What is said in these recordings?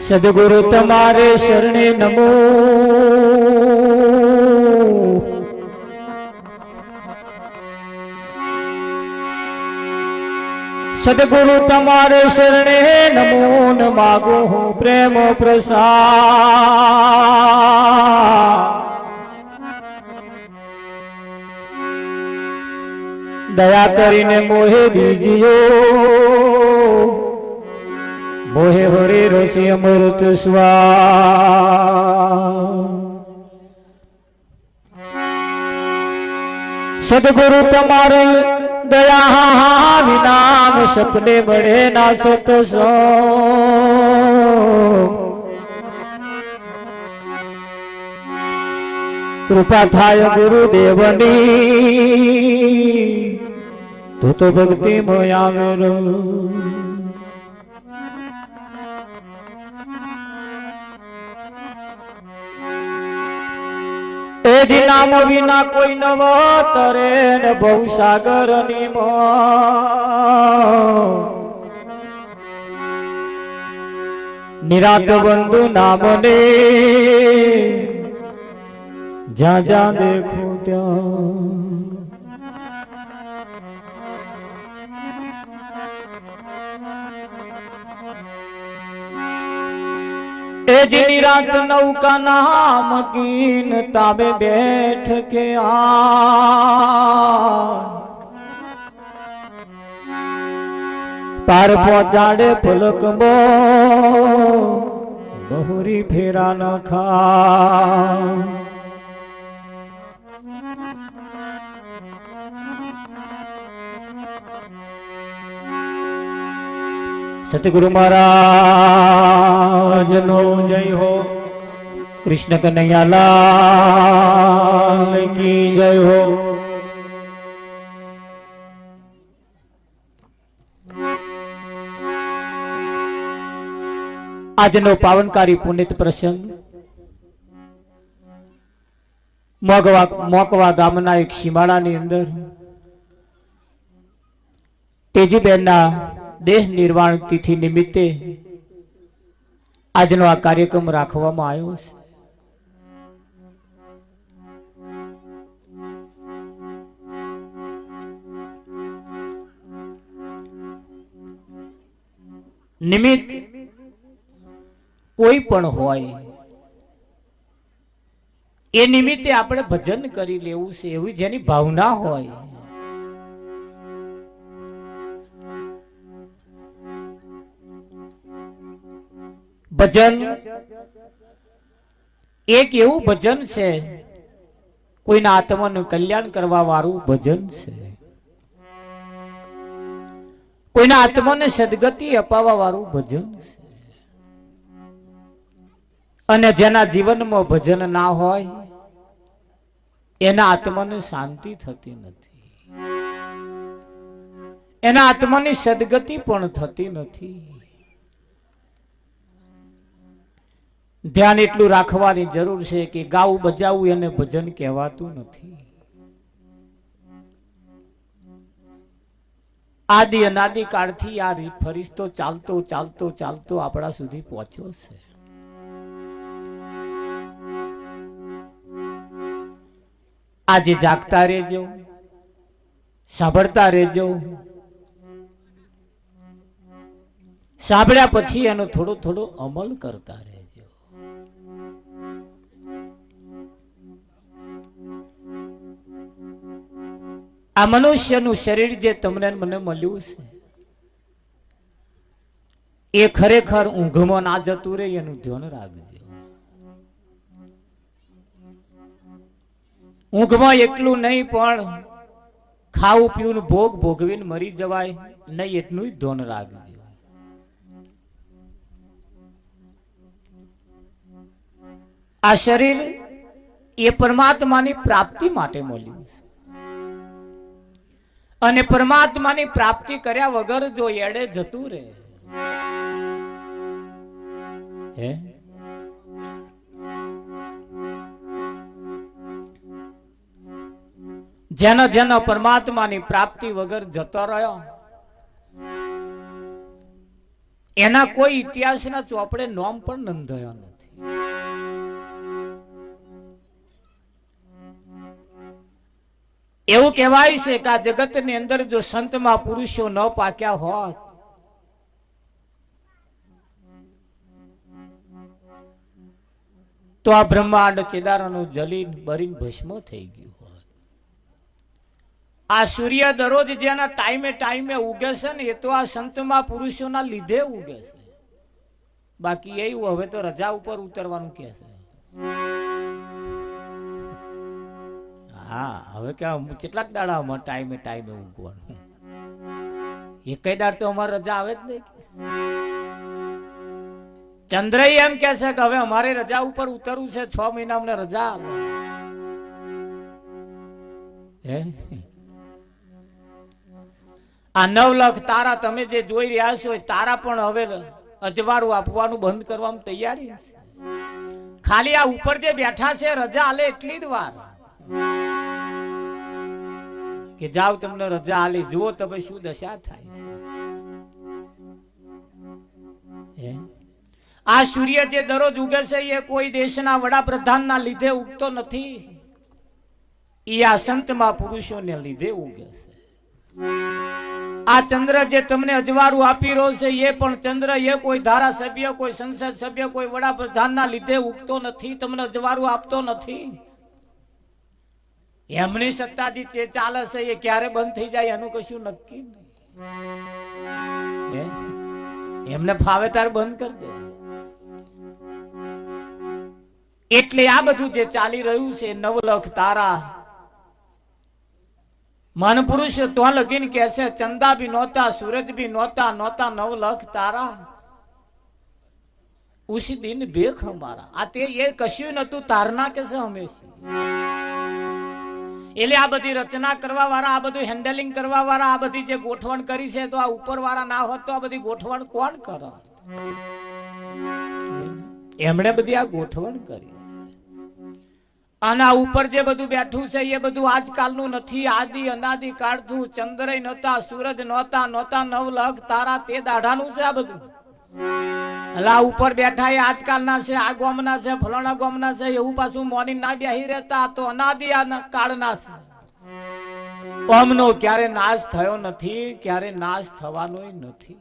સદગુરુ તમારે શરણે નમો. સદગુરુ તમારે શરણે નમો ન માગો હું પ્રેમ પ્રસાદ. દયા કરીને મોહે દીજીઓ મોહે હરે રસી અમૃત સ્વા. સદગુરુ તમારે દયા વિનામ સપને મળે ના સતસંગ. કૃપા થાય ગુરુદેવની તો ભક્તિ આવે. એ જ નામ વિના કોઈ નવ તરે ને બહુ સાગર ની નિરાત બંધુ નામને જ્યાં જ્યાં દેખું ત્યાં. એ જ નિરાત નૌકા નામ કીન તાબે બેઠ કે પાર પહોંચાડે પલક મો બહુરી ફેરા ન ખા. સતગુરુ મહારાજ નો જય હો. કૃષ્ણ કનૈયા લાલ કી જય હો. આજનો પાવનકારી પુનિત પ્રસંગ મોકવા ગામના એક સીમાડાની અંદર તેજીબેનના દેહ નિર્વાણ તિથિ નિમિત્તે આજનો આ કાર્યક્રમ રાખવામાં આવ્યો છે. નિમિત્ત કોઈ પણ હોય એ નિમિત્તે આપણે ભજન કરી લેવું છે એવી જેની ભાવના હોય. ભજન એક એવું ભજન છે કોઈના આત્માનું કલ્યાણ કરવા વાળું ભજન છે. કોઈના આત્માને સદગતિ અપાવવા વાળું ભજન છે. અને જેના જીવનમાં ભજન ના હોય એના આત્માને શાંતિ થતી નથી, એના આત્માની સદગતિ પણ થતી નથી. ધ્યાન એટલું રાખવાની જરૂર છે કે ગાવું બજાવવું એને ભજન કહેવાતું નથી. આદિ અનાદિ કાળથી આ ફરિશ્તો ચાલતો ચાલતો ચાલતો આપણા સુધી પહોંચ્યો છે. આજે જાગતા રહેજો, સાંભળતા રહેજો, સાંભળ્યા પછી એનો થોડો થોડો અમલ કરતા રહેજો. આ મનુષ્યનું શરીર જે તમને મને મળ્યું છે એ ખરેખર ઊંઘમાં ના જતું રહે એનું ધ્યાન રાખજો. ઊંઘમાં એકલું નહીં પણ ખાવું પીવું ભોગ ભોગવીને મરી જવાય નહીં એટલું જ ધ્યાન રાખજો. આ શરીર એ પરમાત્માની પ્રાપ્તિ માટે મળ્યું છે અને પરમાત્માની પ્રાપ્તિ કર્યા વગર જો એડે જતું રહે જેના જેના પરમાત્માની પ્રાપ્તિ વગર જતો રહ્યો એના કોઈ ઇતિહાસના ચોપડે નામ પણ નોંધાયા નથી. એવું કહેવાય છે કે આ જગતની અંદર જો સંતમાં પુરુષો ન પાક્યા હોત તો આ બ્રહ્માંડ ચેદારાનું જલીન બરીન ભસ્મ થઈ ગયું હોત. આ સૂર્ય દરરોજ જેના ટાઈમે ટાઈમે ઉગે છે ને એ તો આ સંતમાં પુરુષોના લીધે ઉગે છે. બાકી એવું હવે તો રજા ઉપર ઉતરવાનું કે છે. હા, હવે કે કેટલાક દાડામાં ટાઈમે ટાઈમે ઊંઘવાનું. એક દાડ તો અમારે રજા આવે જ નહીં. ચંદ્ર એમ કે છે કે હવે અમારે રજા ઉપર ઉતરવું છે, 6 મહિના અમને રજા આપો. આ 9 લાખ તારા તમે જે જોઈ રહ્યા છો તારા પણ હવે અજવાળું આપવાનું બંધ કરવામાં તૈયારી છે. ખાલી આ ઉપર જે બેઠા છે રજા આલે એટલી જ વાર કે જાઓ તમને રજા આલી, જુઓ તમે શું દશા થાય છે. આ સૂર્ય જે દરરોજ ઉગે છે એ કોઈ દેશના વડાપ્રધાનના લીધે ઉગતો નથી, એ આ સંતમાં પુરુષોને લીધે ઉગે છે. આ ચંદ્ર જે તમને અજવાળું આપી રહ્યો છે એ પણ ચંદ્ર એ કોઈ ધારાસભ્ય, કોઈ સંસદ સભ્ય, કોઈ વડાપ્રધાનના લીધે ઉગતો નથી, તમને અજવાળું આપતો નથી. એમની સત્તાજી જે ચાલે છે એ ક્યારે બંધ થઈ જાય એનું કશું નક્કી નહીં. એમને ફાવે ત્યારે બંધ કરી દે. એટલે આ બધું જે ચાલી રહ્યું છે 9 લાખ તારા મન પુરુષ તો લગીન કે છે ચંદા ભી નહોતા, सूरज भी नौता, 9 लाख तारा उसी दिन बेख हमारा. આ તે એ કશું નતું તારના કે છે હંમેશા. એટલે આ બધી રચના કરવા વાળા, આ બધું હેન્ડલિંગ કરવા વાળા, આ બધી જે ગોઠવણ કરી છે તો આ ઉપર વાળા ના હોત તો આ બધી ગોઠવણ કોણ કરે? એમણે બધી આ ગોઠવણ કરી. અને આ ઉપર જે બધું બેઠું છે એ બધું આજકાલનું નથી, આદિ અનાદિ કાળનું. ચંદ્ર નહોતા, સૂરજ નહોતા, 9 લાખ તારા તે દાઢાનું છે આ બધું. એટલે આ ઉપર બેઠા એ આજકાલના છે, આ ગોમના છે, ફલાણા ગોમના છે, એવું પાછું મોની ના બેહી રહેતા. તો અનાદિ કાળના છે. ઓમનો ક્યારે નાશ થયો નથી, ક્યારે નાશ થવાનો નથી.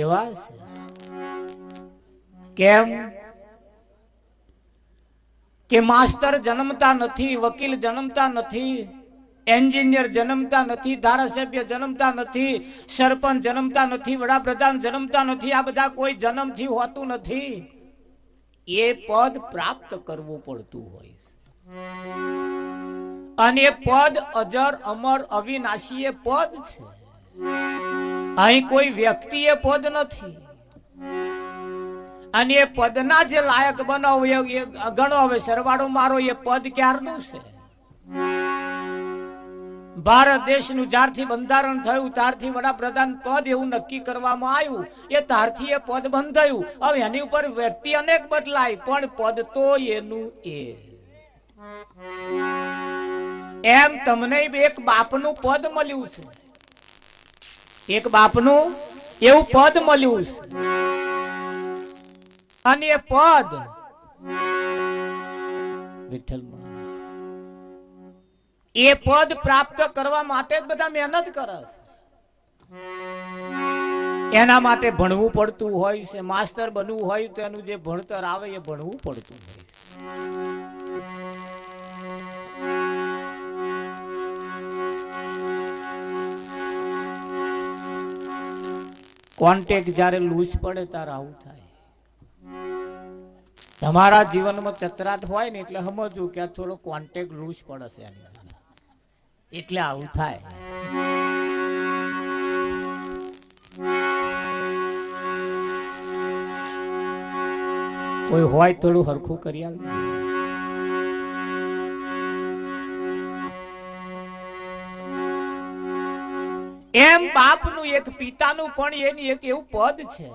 એવા છે. કેમ કે માસ્ટર જન્મતા નથી, વકીલ જન્મતા નથી, એન્જિનિયર જન્મતા નથી, ધારાસભ્ય જન્મતા નથી, સરપંચ જન્મતા નથી, વડાપ્રધાન જન્મતા નથી. આ બધા કોઈ જન્મથી હોતું નથી. એ પદ પ્રાપ્ત કરવું પડતું હોય. અને એ પદ અજર અમર અવિનાશી એ પદ છે. અહીં કોઈ વ્યક્તિ એ પદ નથી. અને એ પદના જે લાયક બનાવો એ ગણો. હવે સરવાળો મારો એ પદ ક્યારનું છે? ભારત દેશનું જ્યારથી બંધારણ થયું ત્યારથી વડાપ્રધાન પદ એવું નક્કી કરવામાં આવ્યું, એ ત્યારથી એ પદ બંધાયું. હવે એની ઉપર વ્યક્તિ અનેક બદલાય પણ પદ તો એનું એ. એમ તમને એક બાપનું પદ મળ્યું છે, એક બાપનું એવું પદ મળ્યું છે. અને એ પદ વિઠ્ઠલ એ પદ પ્રાપ્ત કરવા માટે જ બધા મહેનત કરે છે. એના માટે ભણવું પડતું હોય છે. માસ્ટર બનવું હોય તો એનું જે ભણતર આવે એ ભણવું પડતું હોય. કોન્ટેક્ટ જ્યારે લૂઝ પડે ત્યારે આવું થાય. તમારા જીવનમાં ચતરાટ હોય ને એટલે સમજવું કે આ થોડો કોન્ટેક્ટ લૂઝ પડે છે એટલે આવું થાય. કોઈ હોય થોડું હરખું કરી આલે. એમ બાપનું એક, પિતાનું પણ એની એક એવું પદ છે,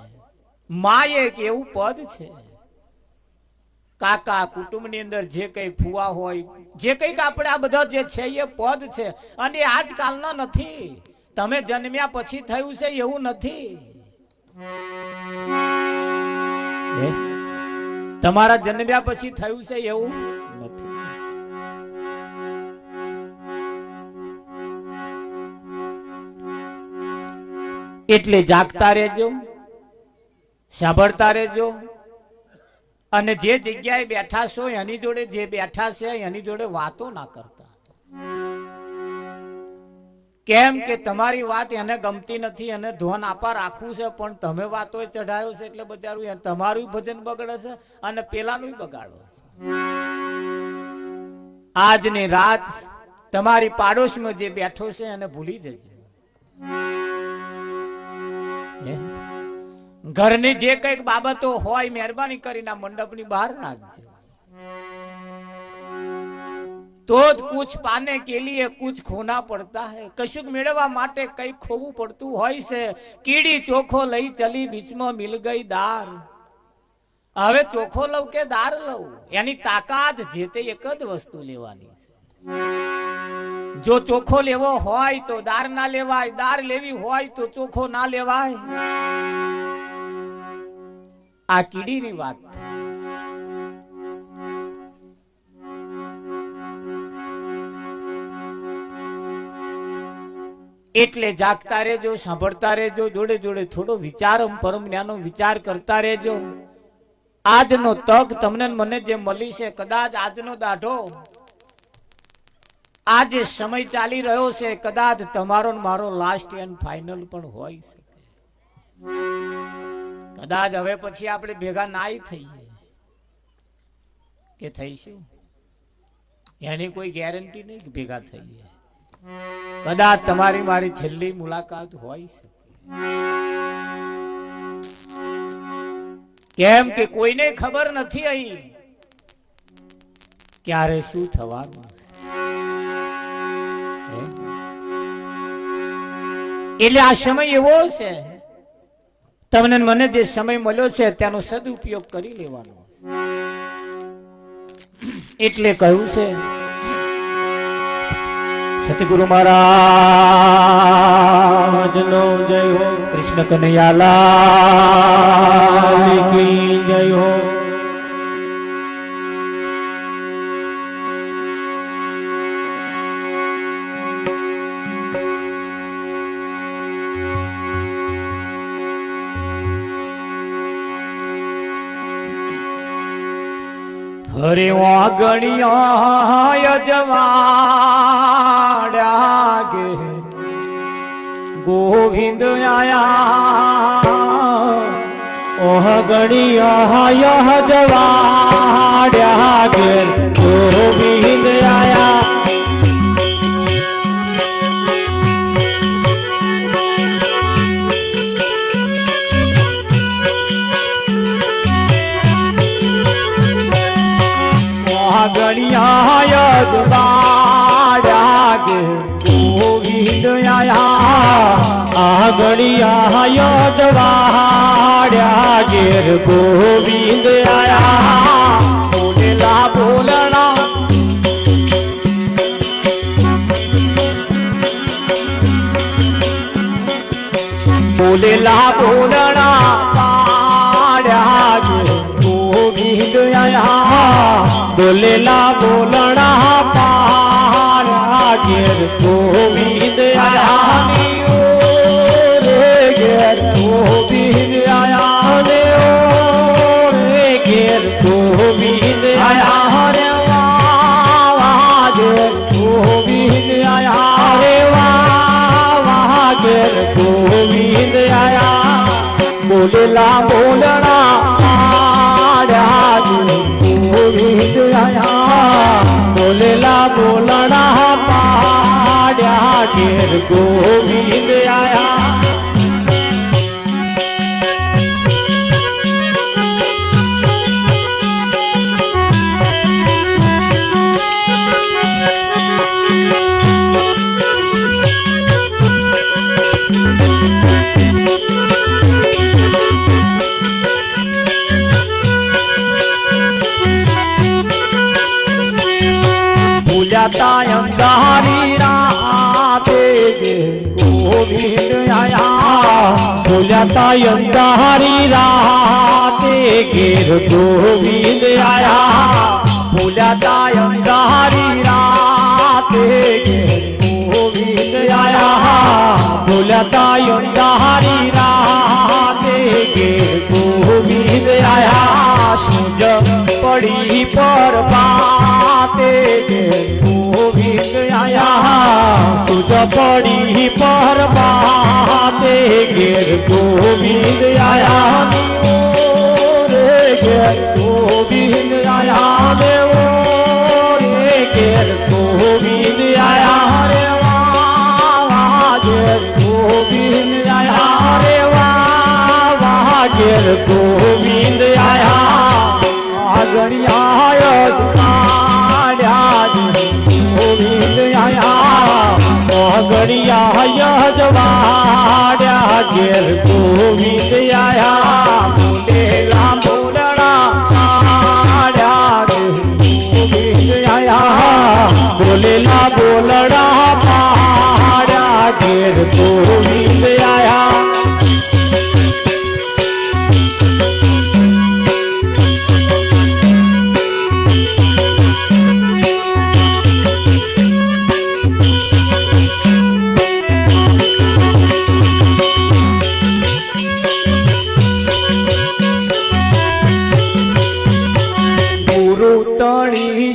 માં એક એવું પદ છે. કાકા કુટુંબની અંદર જે કઈ ફુવા હોય, જે કઈક આપણે આ બધા જે છે એ પદ છે. અને આજકાલના નથી. તમે જન્મ્યા પછી થયું છે એવું નથી. તમારા જન્મ્યા પછી થયું છે એવું નથી. એટલે જાગતા રહેજો, સાંભળતા રહેજો, અને જે જગ્યાએ બેઠા છો એની જોડે જે બેઠા છે એની જોડે વાતો ના કરતા. કેમ કે તમારી વાત એને ગમતી નથી, એને ધોન આપા રાખવું છે, પણ તમે વાતો ચઢાયો છે એટલે બચારું તમારું ભજન બગડે છે અને પેલાનું બગાડો છે. આજની રાત તમારી પાડોશમાં જે બેઠો છે એને ભૂલી જજો. ઘરની જે કઈક બાબતો હોય મહેરબાની કરીને મંડપની બહાર રાખજો. तो कुछ पाने के लिए कुछ खोना पड़ता है. कशुक मेळवा माटे कई खोवू पड़तू होय से. कीड़ी चोखो लई चली बीच में मिल गई दार. હવે ચોખો લઉં કે દાર લઉં એની તાકાત જે તે એક જ વસ્તુ લેવાની છે. જો ચોખો લેવો હોય તો દાર ના લેવાય, દાર લેવી હોય તો ચોખો ના લેવાય. આ કીડીની વાત છે. એટલે જાગતા રહેજો, સાંભળતા રહેજો, જોડે જોડે થોડો વિચાર પરમ જ્ઞાનો વિચાર કરતા રહેજો. આજનો તક તમને મને જે મળી છે, કદાચ આજનો દાઢો આ જે સમય ચાલી રહ્યો છે કદાચ તમારો મારો લાસ્ટ એન્ડ ફાઇનલ પણ હોય શકે. કદાચ હવે પછી આપણે ભેગા નાય થઈએ કે થઈશું એની કોઈ ગેરંટી નહીં ભેગા થઈએ. કદાચ તમારી મારી છેલ્લી મુલાકાત હોય શકે. કેમ કે કોઈને ખબર નથી અહીં ક્યારે શું થવાનું. એટલે આ સમય એવો છે, તમને મને જે સમય મળ્યો છે તેનો સદુપયોગ કરી લેવાનો. એટલે કહ્યું છે સતગુરુ મહારાજ નો જય હો. કૃષ્ણ કનૈયાલાલ કી જય હો. હરે વાગણિયા જવાડ્યા ગે ગોવિંદ આયા. ઓહ ગણિયા જવાડ્યા ગે ગોવિંદ આયા. ગણિયા જવાડ્યા ગે ગોવિંદ આયા. આ ગણિયા જવાડ્યા ગે ગોવિંદ આયા. બોલેલા બોલણા બોલેલા બોલણા પાડ્યા ગે ગોવિંદ આયા. બોલેલા બોલણા પાડ્યા ઘેર ગોવિંદ આયા. રે ઘેર ગોવિંદ આયા. રે ઘેર ગોવિંદ આયા. રે વાહ ઘેર ગોવિંદ આયા. રે વાહ ઘેર ગોવિંદ આયા. બોલેલા બોલણા પાડ્યા ગોવિંદ આયા. બોલેલા બોલણા પાડ્યા ઘેર ગોવિંદ આયા. અંધારી રાતે બોલ્યા અંધારી રાતે ઘેર ગોવિંદ આયા બોલ્યા અંધારી રાતે ઘેર ગોવિંદ આયા બોલ્યા અંધારી રાતે ઘેર ગોવિંદ આયા સૂજ પડી પર બાતે ઘેર ગોવિંદ આયા સૂજ પડી પર બાતે ઘેર ગોવિંદ આયા રે ઘેર ગોવિંદ આયા દેવો રે ઘેર ગોવિંદ આયા રે વાહ ઘેર ગોવિંદ આયા રે વાહ ઘેર ગોવિંદ આયા આગણિયા ગોવિંદ આયા આગણિયા જવાડ્યા ઘેર ગોવિંદ આયા બોલેલા બોલડા પાડ્યા ગોવિંદ આયા બોલેલા બોલડા પાડ્યા ઘેર ગોવિંદ આયા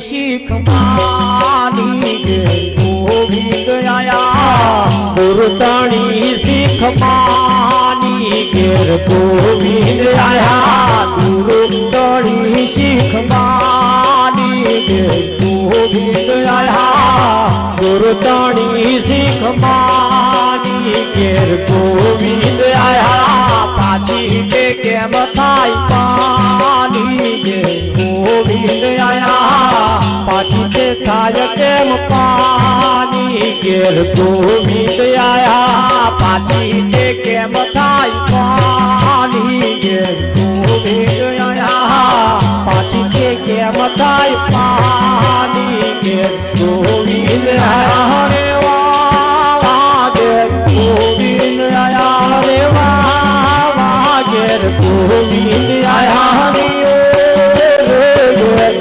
શીખ માની ઘેર ગોવિંદ આયા ગુરુતાણી શીખ માની ઘેર ગોવિંદ આયા ગુરુતાણી શીખ માની ઘેર ગોવિંદ આયા ગુરુતાણી શીખ માની ઘેર ગોવિંદ આયા પાછી કે કેમ થાય પાની ઘેર ગોવિંદ આયા પાછી કે થાય કેમ પાની ઘેર ગોવિંદ આયા પાછી કે કેમ થાય પાની ઘેર ગોવિંદ આયા પાછી કે કેમ થાય પાની ઘેર ગોવિંદ આયા રે વાહ ઘેર ગોવિંદ આયા રે વાહ ઘેર ગોવિંદ આયા રે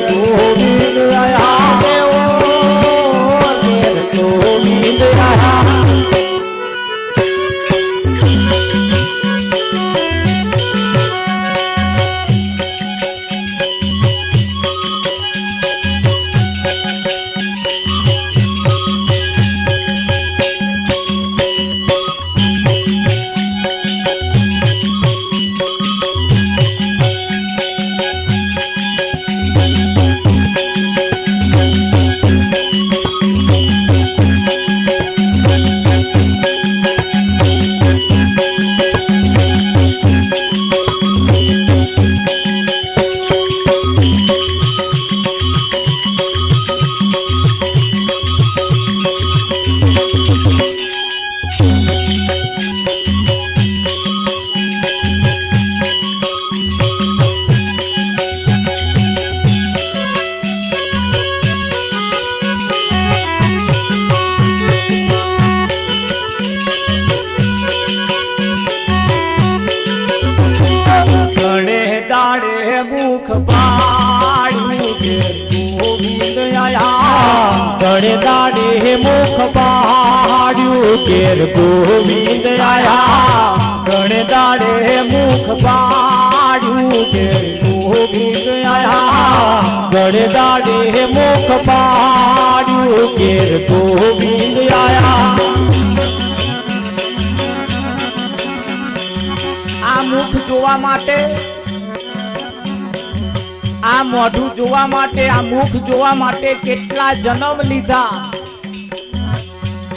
ગોવિંદ આયા દેવો ઘેર ગોવિંદ આયા મુખ પાડ્યું ઘેર ગોવિંદ આયા ગણે દાડે મુખ પાડ્યું ઘેર ગોવિંદ આયા ગણે દાડે મુખ પાડ્યું ઘેર ગોવિંદ આયા ગણે દાડે મુખ પાડ્યું ઘેર ગોવિંદ આયા આ મુખ જોવા માટે આ મોઢું જોવા માટે આ મુખ જોવા માટે કેટલા જન્મ લીધા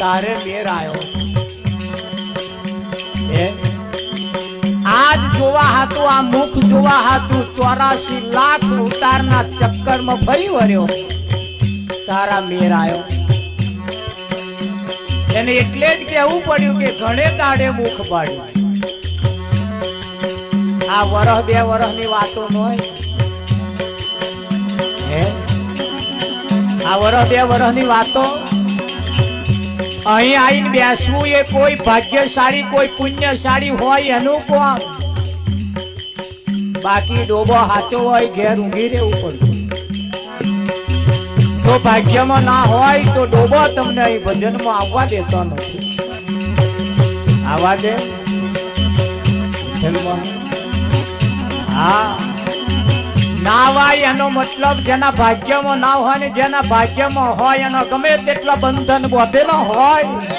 તારે મેર આવ્યો આજ જોવા હાતું આ મુખ જોવા હાતું 84 લાખ ઉતારના ચક્કરમાં ફરી વળ્યો તારા મેર આવ્યો એને એટલે જ કહેવું પડ્યું કે ઘણે દાડે મુખ પાડ્યું આ વરહ બે વરહની વાતો ન હોય આ વરહ બે વરહની વાતો અહીં આવીને બેસવું એ કોઈ ભાગ્યશાળી કોઈ પુણ્યશાળી હોય એનું કોણ. બાકી ડોબો સાચો હોય ઘેર ઊંઘી રહેવું પડતું. તો ભાગ્યમાં ના હોય તો ડોબો તમને અહીં ભજનમાં આવવા દેતો નથી. આવવા દે ભજનમાં? હા, ના વાય એનો મતલબ જેના ભાગ્યમાં ના હોય ને જેના ભાગ્યમાં હોય એનો ગમે તેટલા બંધન બોધેલો હોય